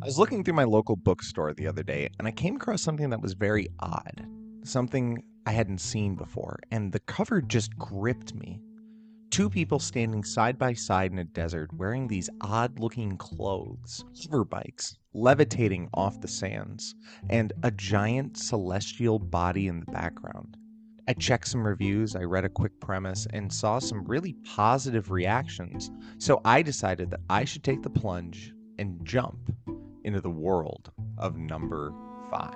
was looking through my local bookstore the other day and I came across something that was very odd. Something I hadn't seen before, and the cover just gripped me. Two people standing side by side in a desert wearing these odd looking clothes, hover bikes, levitating off the sands, and a giant celestial body in the background. I checked some reviews, I read a quick premise, and saw some really positive reactions, so I decided that I should take the plunge and jump into the world of number 5.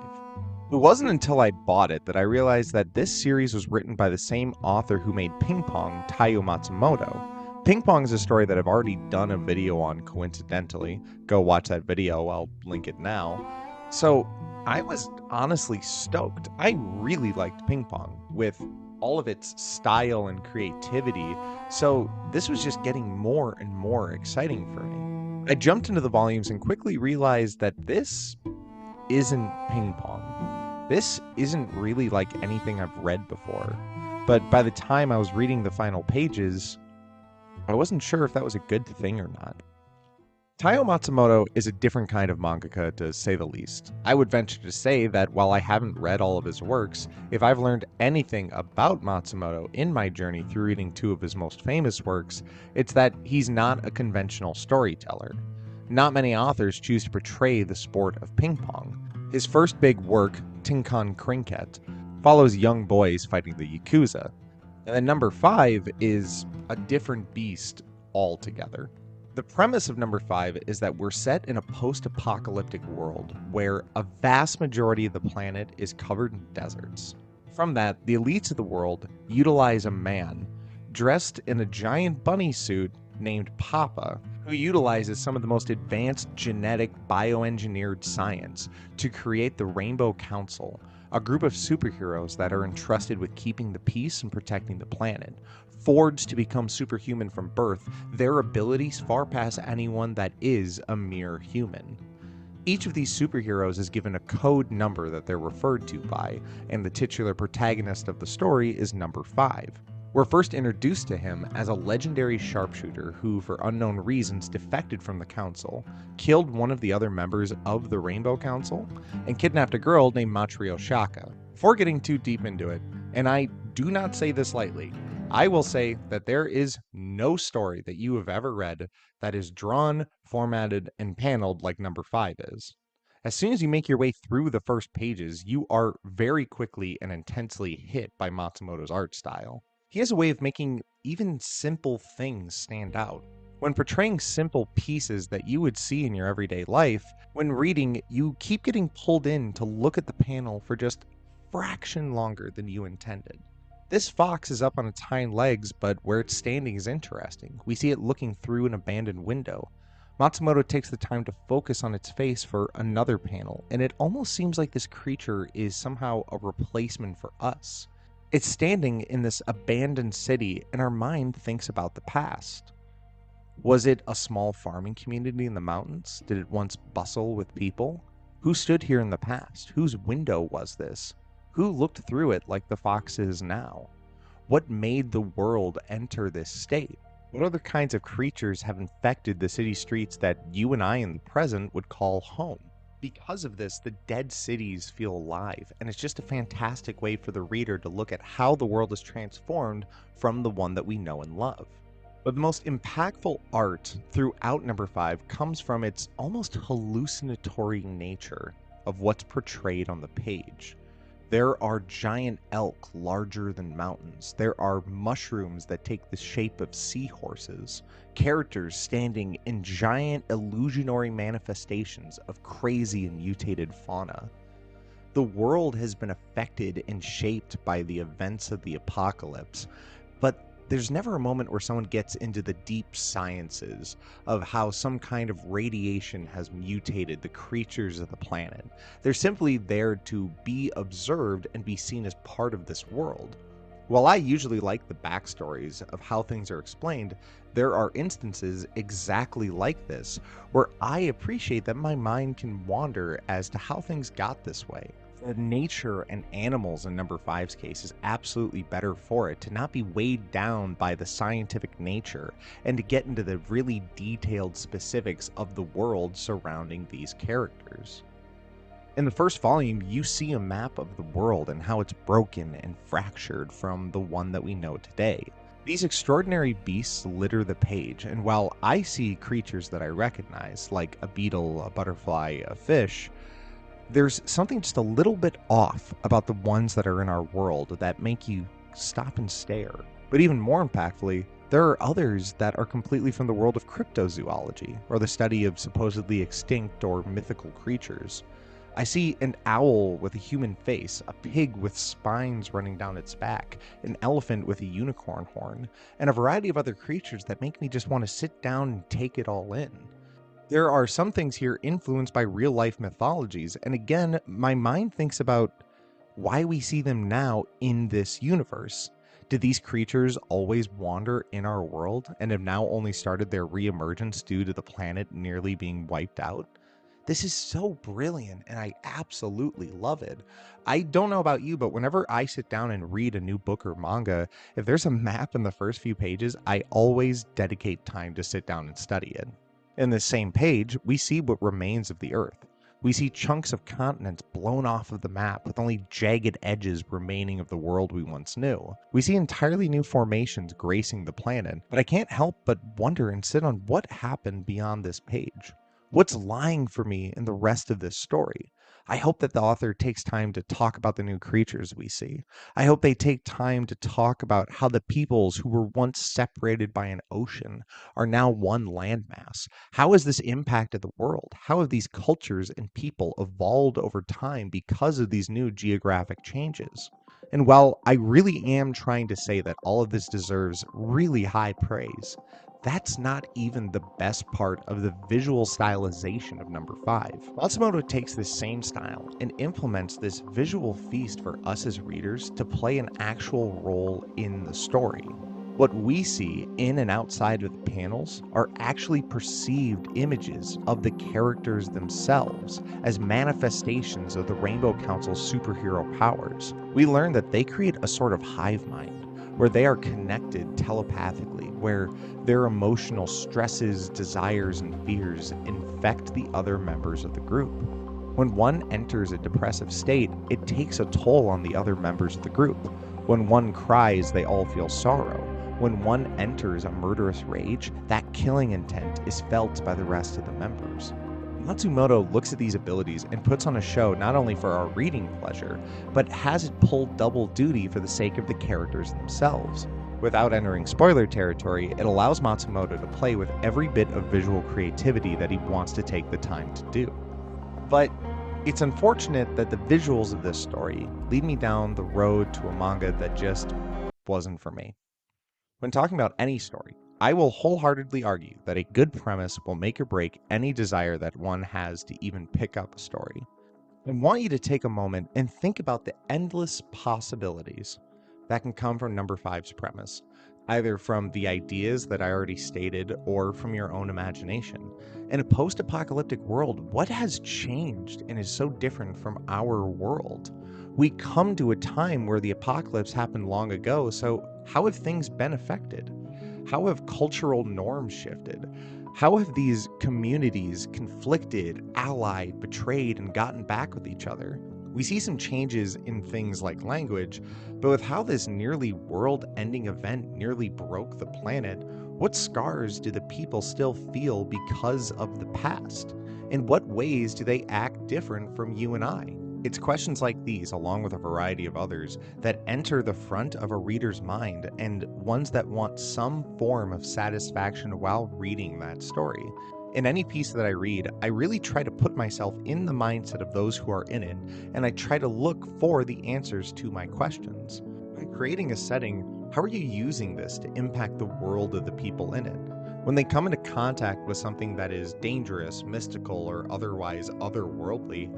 It wasn't until I bought it that I realized that this series was written by the same author who made Ping Pong, Taiyo Matsumoto. Ping Pong is a story that I've already done a video on coincidentally. Go watch that video, I'll link it now. So I was honestly stoked. I really liked Ping Pong with all of its style and creativity, so this was just getting more and more exciting for me. I jumped into the volumes and quickly realized that this isn't Ping Pong. This isn't really like anything I've read before. But by the time I was reading the final pages, I wasn't sure if that was a good thing or not. Taiyo Matsumoto is a different kind of mangaka, to say the least. I would venture to say that while I haven't read all of his works, if I've learned anything about Matsumoto in my journey through reading two of his most famous works, it's that he's not a conventional storyteller. Not many authors choose to portray the sport of ping pong. His first big work, Tinkan Crinket, follows young boys fighting the Yakuza. And then number 5 is a different beast altogether. The premise of number 5 is that we're set in a post-apocalyptic world where a vast majority of the planet is covered in deserts. From that, the elites of the world utilize a man dressed in a giant bunny suit named Papa, who utilizes some of the most advanced genetic bioengineered science to create the Rainbow Council, a group of superheroes that are entrusted with keeping the peace and protecting the planet. Forged to become superhuman from birth, their abilities far pass anyone that is a mere human. Each of these superheroes is given a code number that they're referred to by, and the titular protagonist of the story is number 5. We're first introduced to him as a legendary sharpshooter who, for unknown reasons, defected from the council, killed one of the other members of the Rainbow Council, and kidnapped a girl named Machirio Shaka. Before getting too deep into it, and I do not say this lightly, I will say that there is no story that you have ever read that is drawn, formatted, and paneled like number 5 is. As soon as you make your way through the first pages, you are very quickly and intensely hit by Matsumoto's art style. He has a way of making even simple things stand out. When portraying simple pieces that you would see in your everyday life, when reading, you keep getting pulled in to look at the panel for just a fraction longer than you intended. This fox is up on its hind legs, but where it's standing is interesting. We see it looking through an abandoned window. Matsumoto takes the time to focus on its face for another panel, and it almost seems like this creature is somehow a replacement for us. It's standing in this abandoned city, and our mind thinks about the past. Was it a small farming community in the mountains? Did it once bustle with people? Who stood here in the past? Whose window was this? Who looked through it like the fox is now? What made the world enter this state? What other kinds of creatures have infected the city streets that you and I in the present would call home? Because of this, the dead cities feel alive, and it's just a fantastic way for the reader to look at how the world is transformed from the one that we know and love. But the most impactful art throughout number 5 comes from its almost hallucinatory nature of what's portrayed on the page. There are giant elk larger than mountains. There are mushrooms that take the shape of seahorses. Characters standing in giant illusionary manifestations of crazy and mutated fauna. The world has been affected and shaped by the events of the apocalypse, but there's never a moment where someone gets into the deep sciences of how some kind of radiation has mutated the creatures of the planet. They're simply there to be observed and be seen as part of this world. While I usually like the backstories of how things are explained, there are instances exactly like this where I appreciate that my mind can wander as to how things got this way. The nature and animals in number five's case is absolutely better for it to not be weighed down by the scientific nature and to get into the really detailed specifics of the world surrounding these characters. In the first volume, you see a map of the world and how it's broken and fractured from the one that we know today. These extraordinary beasts litter the page, and while I see creatures that I recognize, like a beetle, a butterfly, a fish, there's something just a little bit off about the ones that are in our world that make you stop and stare. But even more impactfully, there are others that are completely from the world of cryptozoology, or the study of supposedly extinct or mythical creatures. I see an owl with a human face, a pig with spines running down its back, an elephant with a unicorn horn, and a variety of other creatures that make me just want to sit down and take it all in. There are some things here influenced by real life mythologies, and again, my mind thinks about why we see them now in this universe. Did these creatures always wander in our world and have now only started their reemergence due to the planet nearly being wiped out? This is so brilliant and I absolutely love it. I don't know about you, but whenever I sit down and read a new book or manga, if there's a map in the first few pages, I always dedicate time to sit down and study it. In this same page, we see what remains of the Earth. We see chunks of continents blown off of the map with only jagged edges remaining of the world we once knew. We see entirely new formations gracing the planet, but I can't help but wonder and sit on what happened beyond this page. What's lying for me in the rest of this story? I hope that the author takes time to talk about the new creatures we see. I hope they take time to talk about how the peoples who were once separated by an ocean are now one landmass. How has this impacted the world? How have these cultures and people evolved over time because of these new geographic changes? And while I really am trying to say that all of this deserves really high praise, that's not even the best part of the visual stylization of number 5. Matsumoto takes this same style and implements this visual feast for us as readers to play an actual role in the story. What we see in and outside of the panels are actually perceived images of the characters themselves as manifestations of the Rainbow Council's superhero powers. We learn that they create a sort of hive mind where they are connected telepathically, where their emotional stresses, desires, and fears infect the other members of the group. When one enters a depressive state, it takes a toll on the other members of the group. When one cries, they all feel sorrow. When one enters a murderous rage, that killing intent is felt by the rest of the members. Matsumoto looks at these abilities and puts on a show not only for our reading pleasure, but has it pull double duty for the sake of the characters themselves. Without entering spoiler territory, it allows Matsumoto to play with every bit of visual creativity that he wants to take the time to do. But it's unfortunate that the visuals of this story lead me down the road to a manga that just wasn't for me. When talking about any story, I will wholeheartedly argue that a good premise will make or break any desire that one has to even pick up a story. I want you to take a moment and think about the endless possibilities that can come from number 5's premise, either from the ideas that I already stated or from your own imagination. In a post-apocalyptic world, what has changed and is so different from our world? We come to a time where the apocalypse happened long ago, so how have things been affected? How have cultural norms shifted? How have these communities conflicted, allied, betrayed, and gotten back with each other? We see some changes in things like language, but with how this nearly world-ending event nearly broke the planet, what scars do the people still feel because of the past? In what ways do they act different from you and I? It's questions like these, along with a variety of others, that enter the front of a reader's mind and ones that want some form of satisfaction while reading that story. In any piece that I read, I really try to put myself in the mindset of those who are in it, and I try to look for the answers to my questions. By creating a setting, how are you using this to impact the world of the people in it? When they come into contact with something that is dangerous, mystical, or otherwise otherworldly,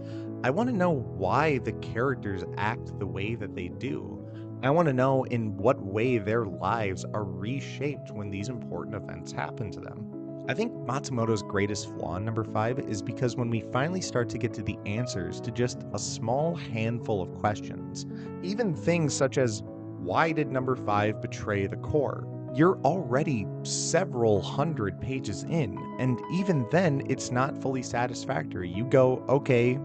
I want to know why the characters act the way that they do. I want to know in what way their lives are reshaped when these important events happen to them. I think Matsumoto's greatest flaw in number 5 is because when we finally start to get to the answers to just a small handful of questions, even things such as why did number 5 betray the core? You're already several hundred pages in, and even then, it's not fully satisfactory. You go, okay,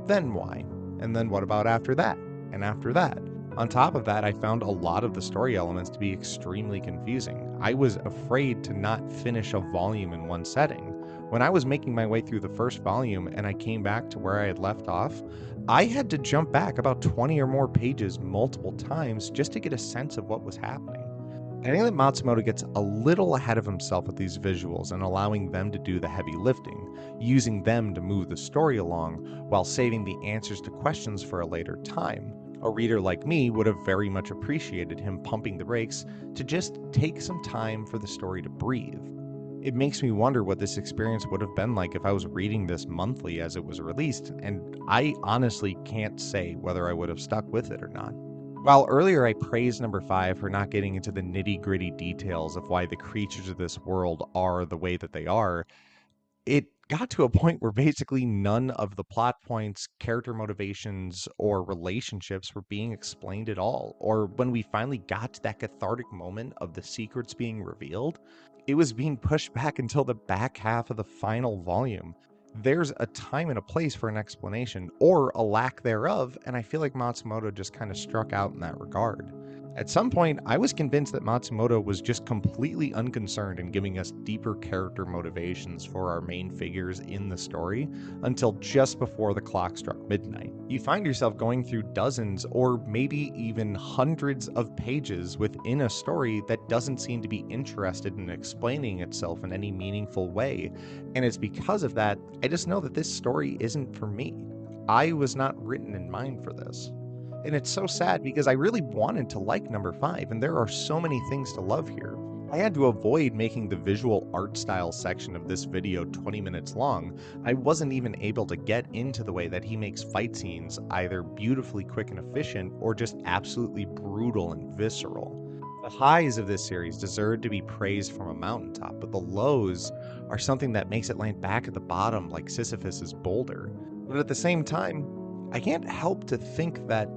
then why? And then what about after that? And after that? On top of that, I found a lot of the story elements to be extremely confusing. I was afraid to not finish a volume in one setting. When I was making my way through the first volume and I came back to where I had left off, I had to jump back about 20 or more pages multiple times just to get a sense of what was happening. I think that Matsumoto gets a little ahead of himself with these visuals and allowing them to do the heavy lifting, using them to move the story along while saving the answers to questions for a later time. A reader like me would have very much appreciated him pumping the brakes to just take some time for the story to breathe. It makes me wonder what this experience would have been like if I was reading this monthly as it was released, and I honestly can't say whether I would have stuck with it or not. While earlier I praised number 5 for not getting into the nitty-gritty details of why the creatures of this world are the way that they are, it got to a point where basically none of the plot points, character motivations, or relationships were being explained at all. Or when we finally got to that cathartic moment of the secrets being revealed, it was being pushed back until the back half of the final volume. There's a time and a place for an explanation, or a lack thereof, and I feel like Matsumoto just kind of struck out in that regard. At some point, I was convinced that Matsumoto was just completely unconcerned in giving us deeper character motivations for our main figures in the story until just before the clock struck midnight. You find yourself going through dozens or maybe even hundreds of pages within a story that doesn't seem to be interested in explaining itself in any meaningful way, and it's because of that, I just know that this story isn't for me. I was not written in mind for this. And it's so sad because I really wanted to like number 5, and there are so many things to love here. I had to avoid making the visual art style section of this video 20 minutes long. I wasn't even able to get into the way that he makes fight scenes either beautifully quick and efficient or just absolutely brutal and visceral. The highs of this series deserve to be praised from a mountaintop, but the lows are something that makes it land back at the bottom like Sisyphus's boulder. But at the same time, I can't help to think that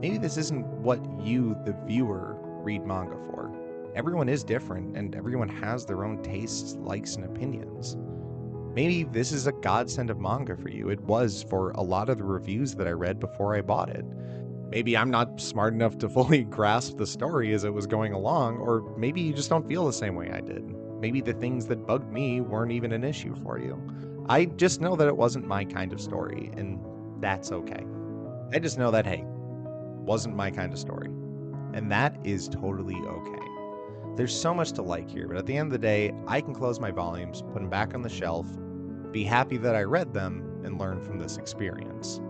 maybe this isn't what you, the viewer, read manga for. Everyone is different, and everyone has their own tastes, likes, and opinions. Maybe this is a godsend of manga for you. It was for a lot of the reviews that I read before I bought it. Maybe I'm not smart enough to fully grasp the story as it was going along, or maybe you just don't feel the same way I did. Maybe the things that bugged me weren't even an issue for you. I just know that it wasn't my kind of story, and that's okay. I just know that, hey, wasn't my kind of story. And that is totally okay. There's so much to like here, but at the end of the day, I can close my volumes, put them back on the shelf, be happy that I read them, and learn from this experience.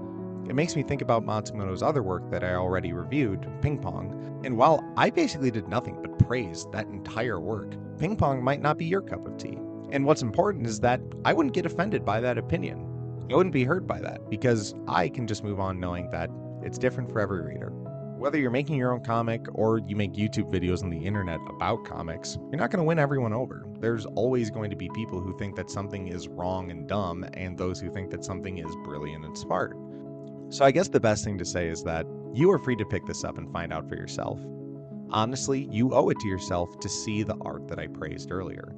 It makes me think about Matsumoto's other work that I already reviewed, Ping Pong, and while I basically did nothing but praise that entire work, Ping Pong might not be your cup of tea. And what's important is that I wouldn't get offended by that opinion. I wouldn't be hurt by that, because I can just move on knowing that it's different for every reader. Whether you're making your own comic or you make YouTube videos on the internet about comics, you're not going to win everyone over. There's always going to be people who think that something is wrong and dumb, and those who think that something is brilliant and smart. So I guess the best thing to say is that you are free to pick this up and find out for yourself. Honestly, you owe it to yourself to see the art that I praised earlier.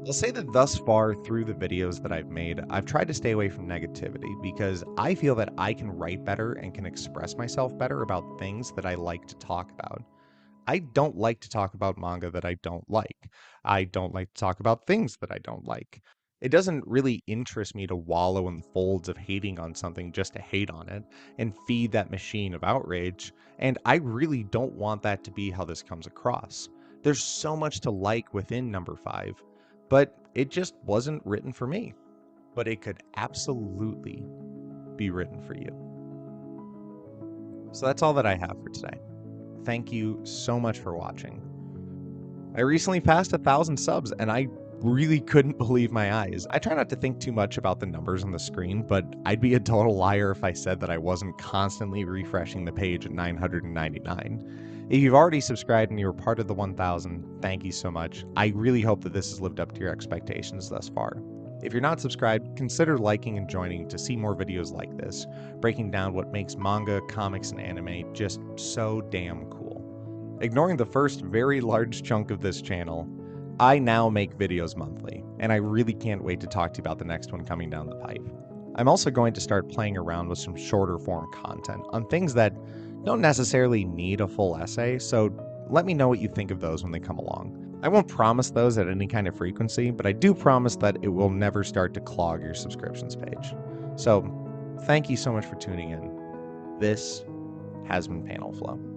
I'll say that thus far through the videos that I've made, I've tried to stay away from negativity because I feel that I can write better and can express myself better about things that I like to talk about. I don't like to talk about manga that I don't like. I don't like to talk about things that I don't like. It doesn't really interest me to wallow in the folds of hating on something just to hate on it and feed that machine of outrage, and I really don't want that to be how this comes across. There's so much to like within number 5, but it just wasn't written for me. But it could absolutely be written for you. So that's all that I have for today. Thank you so much for watching. I recently passed 1,000 subs and I really couldn't believe my eyes. I try not to think too much about the numbers on the screen, but I'd be a total liar if I said that I wasn't constantly refreshing the page at 999. If you've already subscribed and you were part of the 1000, thank you so much. I really hope that this has lived up to your expectations thus far. If you're not subscribed, consider liking and joining to see more videos like this, breaking down what makes manga, comics, and anime just so damn cool. Ignoring the first very large chunk of this channel, I now make videos monthly, and I really can't wait to talk to you about the next one coming down the pipe. I'm also going to start playing around with some shorter form content on things that don't necessarily need a full essay, so let me know what you think of those when they come along. I won't promise those at any kind of frequency, but I do promise that it will never start to clog your subscriptions page. So, thank you so much for tuning in. This has been Panel Flow.